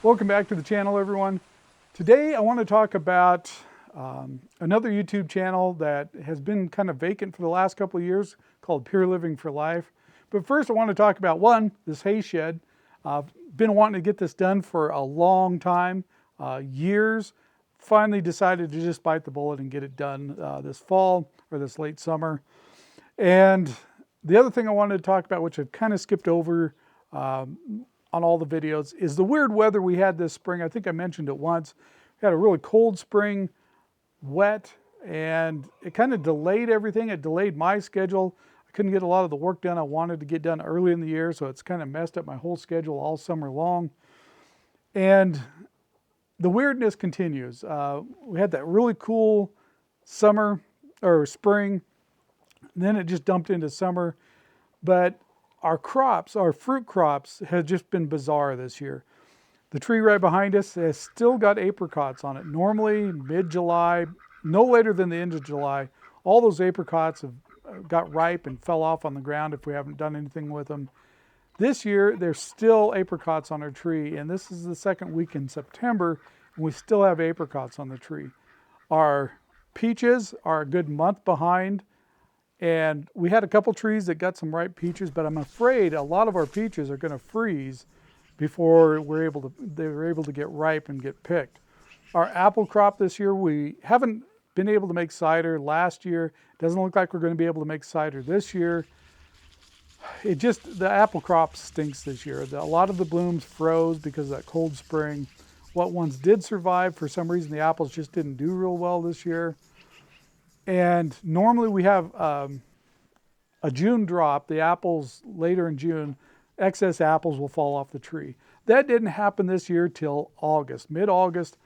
Welcome back to the channel, everyone. Today I want to talk about another YouTube channel that has been kind of vacant for the last couple of years called Pure Living for Life. But first I want to talk about this hay shed. I've been wanting to get this done for a long time, years. Finally decided to just bite the bullet and get it done this fall or this late summer. And the other thing I wanted to talk about, which I've kind of skipped over on all the videos, is the weird weather we had this spring. I think I mentioned it once. We had a really cold spring, wet, and it kind of delayed everything. It delayed my schedule. I couldn't get a lot of the work done I wanted to get done early in the year, so it's kind of messed up my whole schedule all summer long. And the weirdness continues. We had that really cool summer or spring, and then it just dumped into summer. But our crops, our fruit crops, have just been bizarre this year. The tree right behind us has still got apricots on it. Normally mid-July, no later than the end of July, all those apricots have got ripe and fell off on the ground if we haven't done anything with them. This year, there's still apricots on our tree, and this is the second week in September, and we still have apricots on the tree. Our peaches are a good month behind. And we had a couple trees that got some ripe peaches, but I'm afraid a lot of our peaches are going to freeze before they're able to get ripe and get picked. Our apple crop this year, we haven't been able to make cider last year. It doesn't look like we're going to be able to make cider this year. The apple crop stinks this year. A lot of the blooms froze because of that cold spring. What ones did survive, for some reason the apples just didn't do real well this year. And normally we have a June drop. The apples later in June, excess apples will fall off the tree. That didn't happen this year till August. Mid-August,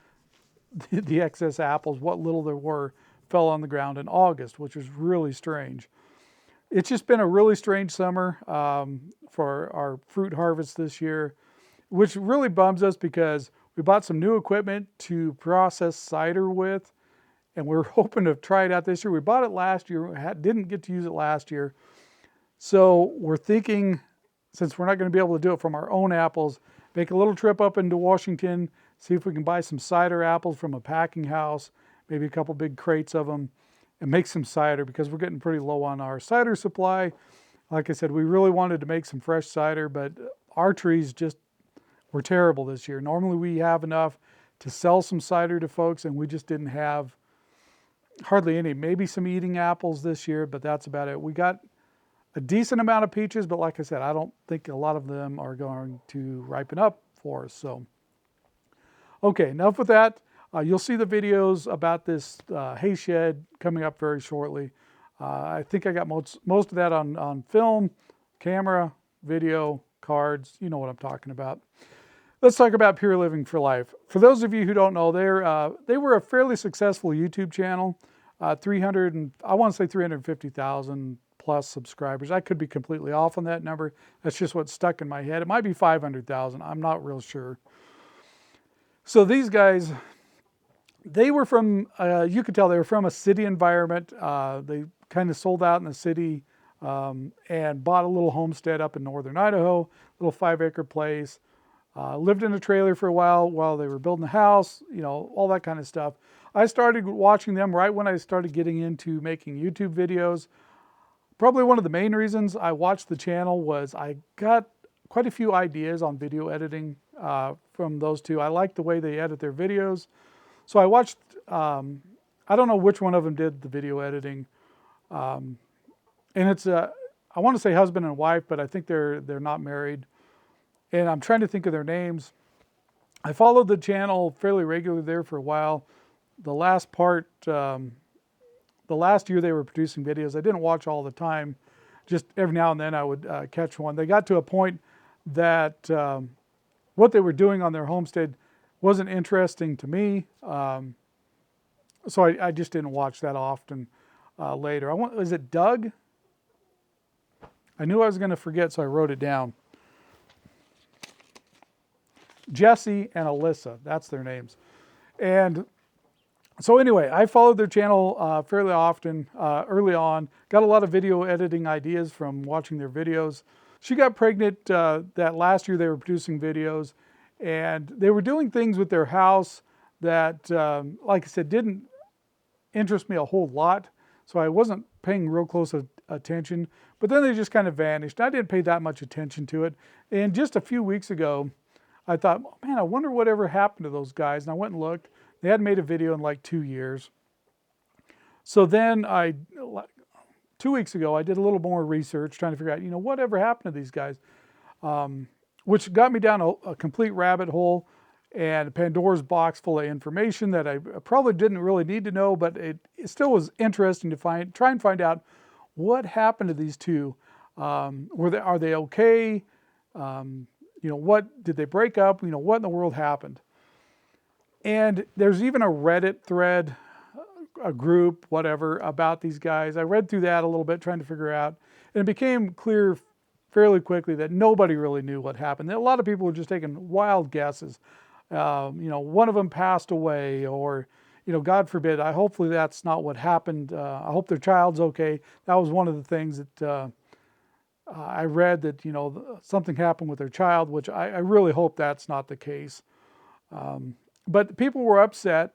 the excess apples, what little there were, fell on the ground in August, which was really strange. It's just been a really strange summer for our fruit harvest this year, which really bums us because we bought some new equipment to process cider with. And we're hoping to try it out this year. We bought it last year, didn't get to use it last year. So we're thinking, since we're not going to be able to do it from our own apples, make a little trip up into Washington, see if we can buy some cider apples from a packing house, maybe a couple big crates of them, and make some cider because we're getting pretty low on our cider supply. Like I said, we really wanted to make some fresh cider, but our trees just were terrible this year. Normally we have enough to sell some cider to folks, and we just didn't have hardly any, maybe some eating apples this year, but that's about it. We got a decent amount of peaches, but like I said, I don't think a lot of them are going to ripen up for us. So, okay, enough with that. You'll see the videos about this hay shed coming up very shortly. I think I got most of that on film, camera, video, cards. You know what I'm talking about. Let's talk about Pure Living for Life. For those of you who don't know, they were a fairly successful YouTube channel. I want to say 350,000 plus subscribers. I could be completely off on that number. That's just what's stuck in my head. It might be 500,000. I'm not real sure. So these guys, they were from, you could tell they were from a city environment. They kind of sold out in the city and bought a little homestead up in northern Idaho, little 5-acre place. Lived in a trailer for a while they were building the house, all that kind of stuff. I started watching them right when I started getting into making YouTube videos. Probably one of the main reasons I watched the channel was I got quite a few ideas on video editing from those two. I like the way they edit their videos. So I watched, I don't know which one of them did the video editing. And it's, I want to say husband and wife, but I think they're not married. And I'm trying to think of their names. I followed the channel fairly regularly there for a while. The last year they were producing videos. I didn't watch all the time. Just every now and then I would catch one. They got to a point that what they were doing on their homestead wasn't interesting to me. So I just didn't watch that often later. Was it Doug? I knew I was going to forget, so I wrote it down. Jesse and Alyssa, that's their names. And so anyway, I followed their channel fairly often early on. Got a lot of video editing ideas from watching their videos. She got pregnant that last year they were producing videos, And they were doing things with their house that, like I said, didn't interest me a whole lot. So I wasn't paying real close attention. But then they just kind of vanished. I didn't pay that much attention to it. And just a few weeks ago, I thought, oh, man, I wonder whatever happened to those guys. And I went and looked. They hadn't made a video in like 2 years. So then 2 weeks ago, I did a little more research trying to figure out, whatever happened to these guys, which got me down a complete rabbit hole and Pandora's box full of information that I probably didn't really need to know, but it still was interesting to try and find out what happened to these two. Are they okay? What did they break up? What in the world happened? And there's even a Reddit thread, a group, whatever, about these guys. I read through that a little bit, trying to figure out, and it became clear fairly quickly that nobody really knew what happened. A lot of people were just taking wild guesses. One of them passed away, or, God forbid, hopefully that's not what happened. I hope their child's okay. That was one of the things that I read, that, something happened with their child, which I really hope that's not the case. But people were upset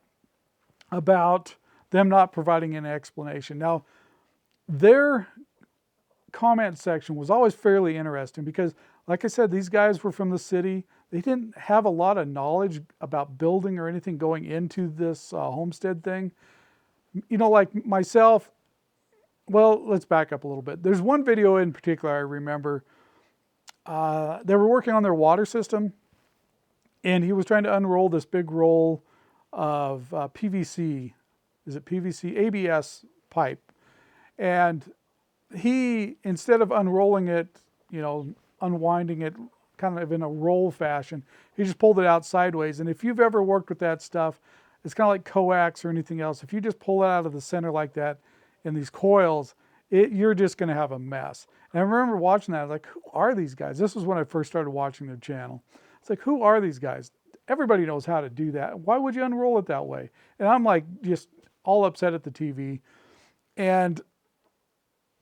about them not providing an explanation. Now, their comment section was always fairly interesting because, like I said, these guys were from the city. They didn't have a lot of knowledge about building or anything going into this homestead thing. Like myself, well, let's back up a little bit. There's one video in particular I remember. They were working on their water system, and he was trying to unroll this big roll of PVC. Is it PVC? ABS pipe. And he, instead of unrolling it, unwinding it kind of in a roll fashion, he just pulled it out sideways. And if you've ever worked with that stuff, it's kind of like coax or anything else. If you just pull it out of the center like that in these coils, you're just going to have a mess. And I remember watching that. I was like, who are these guys? This was when I first started watching their channel. It's like, who are these guys? Everybody knows how to do that. Why would you unroll it that way? And I'm like, just all upset at the TV. And,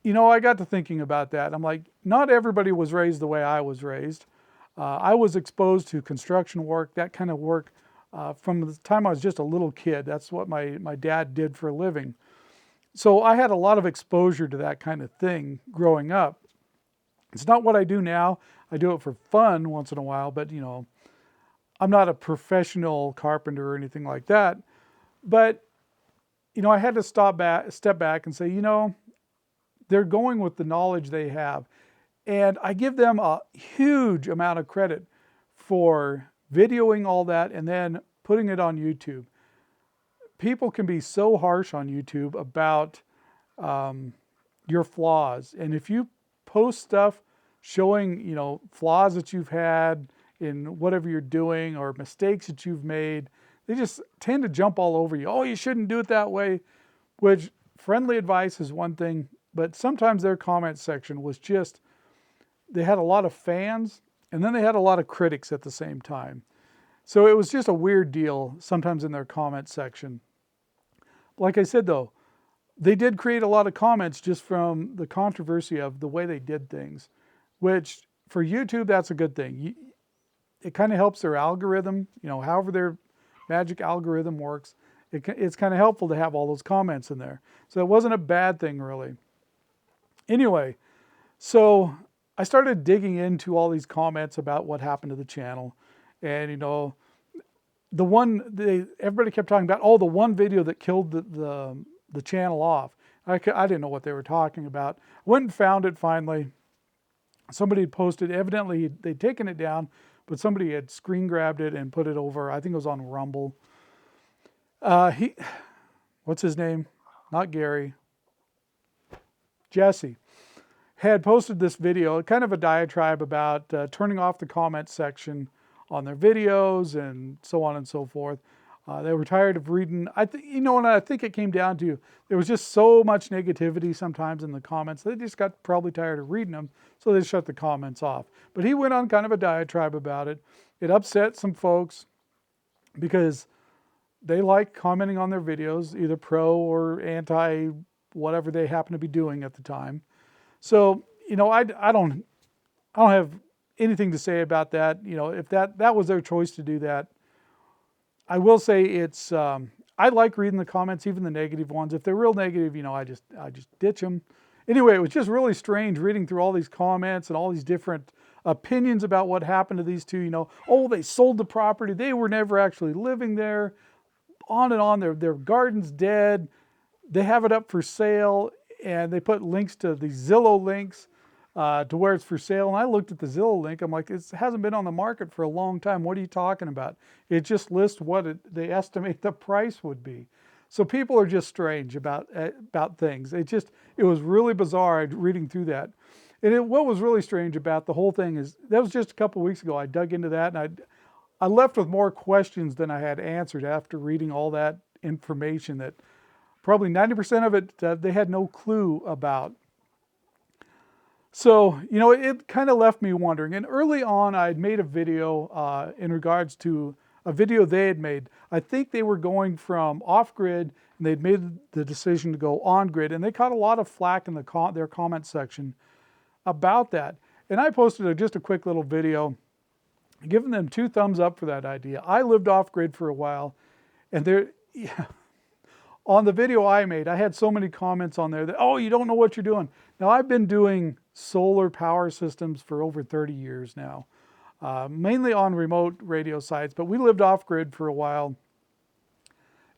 I got to thinking about that. I'm like, not everybody was raised the way I was raised. I was exposed to construction work, that kind of work, from the time I was just a little kid. That's what my dad did for a living. So I had a lot of exposure to that kind of thing growing up. It's not what I do now. I do it for fun once in a while, but, I'm not a professional carpenter or anything like that. But, I had to step back and say, they're going with the knowledge they have. And I give them a huge amount of credit for videoing all that and then putting it on YouTube. People can be so harsh on YouTube about your flaws. And if you post stuff showing, flaws that you've had in whatever you're doing or mistakes that you've made, they just tend to jump all over you. Oh, you shouldn't do it that way, which friendly advice is one thing, but sometimes their comment section was just, they had a lot of fans and then they had a lot of critics at the same time. So it was just a weird deal sometimes in their comment section. Like I said, though, they did create a lot of comments just from the controversy of the way they did things, which for YouTube, that's a good thing. It kind of helps their algorithm, however their magic algorithm works. It's kind of helpful to have all those comments in there. So it wasn't a bad thing, really. Anyway, so I started digging into all these comments about what happened to the channel. And, everybody kept talking about, the one video that killed the channel off. I didn't know what they were talking about. Went and found it finally. Somebody had posted, evidently they'd taken it down, but somebody had screen grabbed it and put it over, I think it was on Rumble. What's his name? Not Gary. Jesse had posted this video, kind of a diatribe about turning off the comment section on their videos and so on and so forth. They were tired of reading. I think it came down to, there was just so much negativity sometimes in the comments. They just got probably tired of reading them, so they shut the comments off. But he went on kind of a diatribe about it. It upset some folks because they like commenting on their videos, either pro or anti, whatever they happen to be doing at the time. So, I don't have anything to say about that. You know, if that was their choice to do that. I will say it's, I like reading the comments, even the negative ones. If they're real negative, you know, I just ditch them. Anyway, it was just really strange reading through all these comments and all these different opinions about what happened to these two. You know, oh, they sold the property. They were never actually living there. On and on. Their garden's dead. They have it up for sale, and they put links to the Zillow links to where it's for sale. And I looked at the Zillow link. I'm like, it hasn't been on the market for a long time. What are you talking about? It just lists what they estimate the price would be. So people are just strange about things. It was really bizarre reading through that. And what was really strange about the whole thing is, that was just a couple of weeks ago. I dug into that, and I left with more questions than I had answered after reading all that information that probably 90% of it they had no clue about. So, you know, it kind of left me wondering. And early on, I had made a video in regards to a video they had made. I think they were going from off-grid, and they'd made the decision to go on-grid. And they caught a lot of flack in their comment section about that. And I posted just a quick little video giving them 2 thumbs up for that idea. I lived off-grid for a while, and on the video I made, I had so many comments on there that, oh, you don't know what you're doing. Now, I've been doing solar power systems for over 30 years now, mainly on remote radio sites, but we lived off-grid for a while.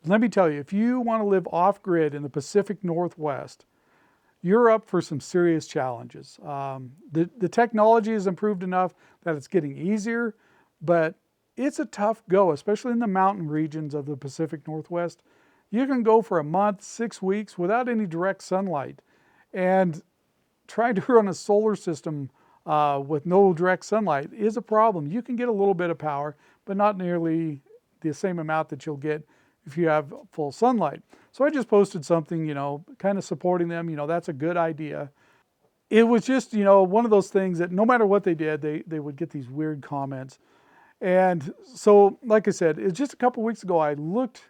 Let me tell you, if you want to live off-grid in the Pacific Northwest, you're up for some serious challenges. The technology has improved enough that it's getting easier, but it's a tough go, especially in the mountain regions of the Pacific Northwest. You can go for a month, 6 weeks without any direct sunlight. And trying to run a solar system with no direct sunlight is a problem. You can get a little bit of power, but not nearly the same amount that you'll get if you have full sunlight. So I just posted something, you know, kind of supporting them. You know, that's a good idea. It was just, you know, one of those things that no matter what they did, they would get these weird comments. And so, like I said, it's just a couple weeks ago, I looked,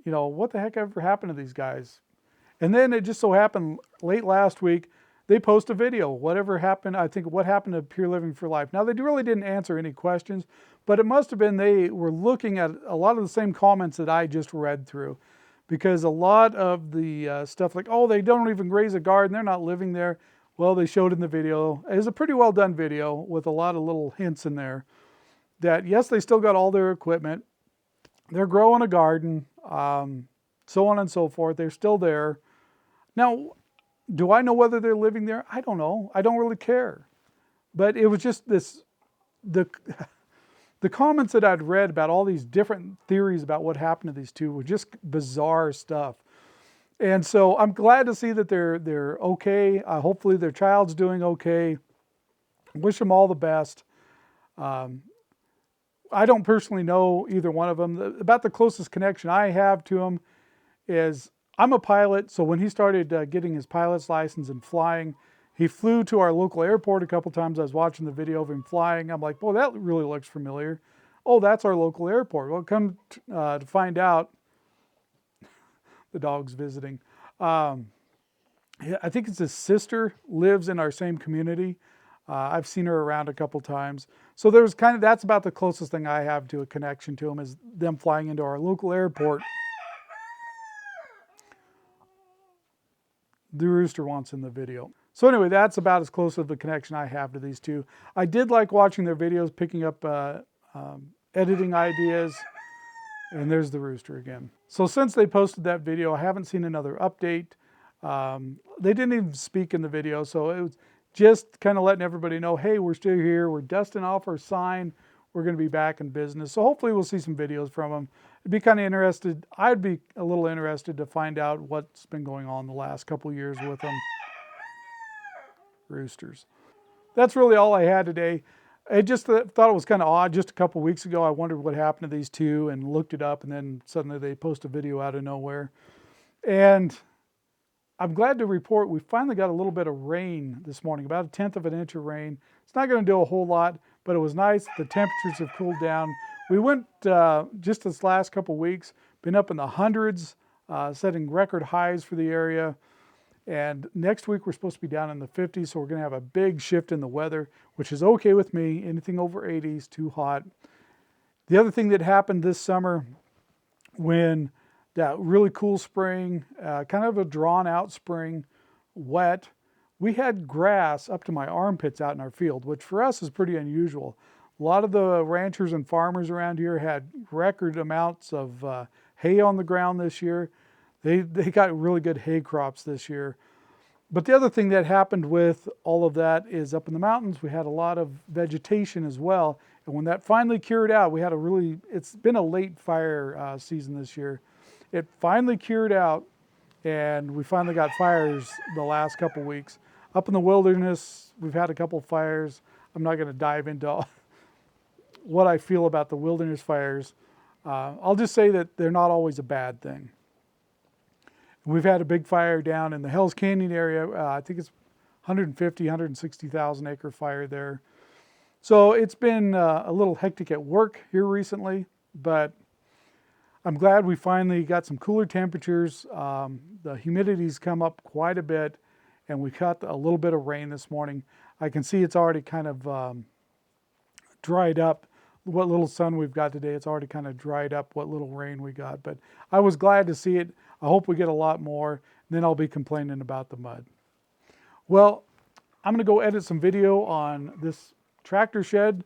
you know, what the heck ever happened to these guys? And then it just so happened late last week, they post a video, whatever happened, I think what happened to Pure Living for Life. Now, they really didn't answer any questions, but it must have been they were looking at a lot of the same comments that I just read through, because a lot of the stuff like, oh, they don't even graze a garden, they're not living there. Well, they showed in the video. It was a pretty well done video with a lot of little hints in there that, yes, they still got all their equipment. They're growing a garden, so on and so forth. They're still there. Now, do I know whether they're living there? I don't know. I don't really care. But it was just the comments that I'd read about all these different theories about what happened to these two were just bizarre stuff. And so I'm glad to see that they're okay. Hopefully their child's doing okay. Wish them all the best. I don't personally know either one of them. About the closest connection I have to them is, I'm a pilot, so when he started getting his pilot's license and flying, he flew to our local airport a couple times. I was watching the video of him flying. I'm like, boy, that really looks familiar. Oh, that's our local airport. Well, come to find out, the dog's visiting. I think it's his sister lives in our same community. I've seen her around a couple times. So there's that's about the closest thing I have to a connection to him, is them flying into our local airport. The rooster wants in the video. So anyway, that's about as close of a connection I have to these two. I did like watching their videos, picking up editing ideas. And there's the rooster again. So since they posted that video, I haven't seen another update. They didn't even speak in the video, so it was just kind of letting everybody know, hey, we're still here. We're dusting off our sign. We're going to be back in business. So hopefully we'll see some videos from them. I'd be kind of interested. I'd be a little interested to find out what's been going on the last couple years with them. Roosters. That's really all I had today. I just thought it was kind of odd. Just a couple weeks ago, I wondered what happened to these two and looked it up, and then suddenly they post a video out of nowhere. And I'm glad to report we finally got a little bit of rain this morning, about 1/10 of an inch of rain. It's not going to do a whole lot, but it was nice. The temperatures have cooled down. We went just this last couple weeks, been up in the hundreds, setting record highs for the area. And next week we're supposed to be down in the 50s, so we're going to have a big shift in the weather, which is okay with me. Anything over 80 is too hot. The other thing that happened this summer, when that really cool spring, kind of a drawn out spring, wet, we had grass up to my armpits out in our field, which for us is pretty unusual. A lot of the ranchers and farmers around here had record amounts of hay on the ground this year. They got really good hay crops this year. But the other thing that happened with all of that is up in the mountains, we had a lot of vegetation as well. And when that finally cured out, we had it's been a late fire season this year. It finally cured out, and we finally got fires the last couple weeks. Up in the wilderness, we've had a couple fires. I'm not going to dive into what I feel about the wilderness fires. I'll just say that they're not always a bad thing. We've had a big fire down in the Hells Canyon area. I think it's 150, 160,000 acre fire there. So it's been a little hectic at work here recently, but I'm glad we finally got some cooler temperatures. The humidity's come up quite a bit, and we got a little bit of rain this morning. I can see it's already kind of dried up. What little sun we've got today, it's already kind of dried up what little rain we got. But I was glad to see it. I hope we get a lot more, and then I'll be complaining about the mud. Well, I'm going to go edit some video on this tractor shed.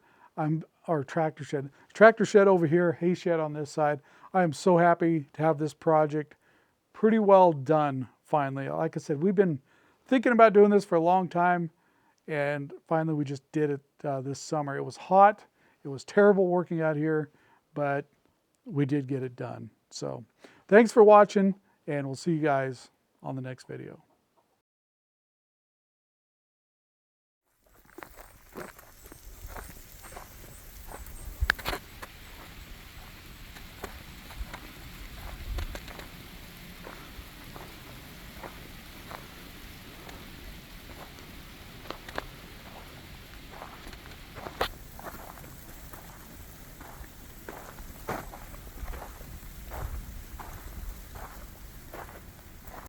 Tractor shed over here, hay shed on this side. I am so happy to have this project pretty well done finally. Like I said, we've been thinking about doing this for a long time, and finally we just did it this summer. It was hot. It was terrible working out here, but we did get it done. So thanks for watching, and we'll see you guys on the next video.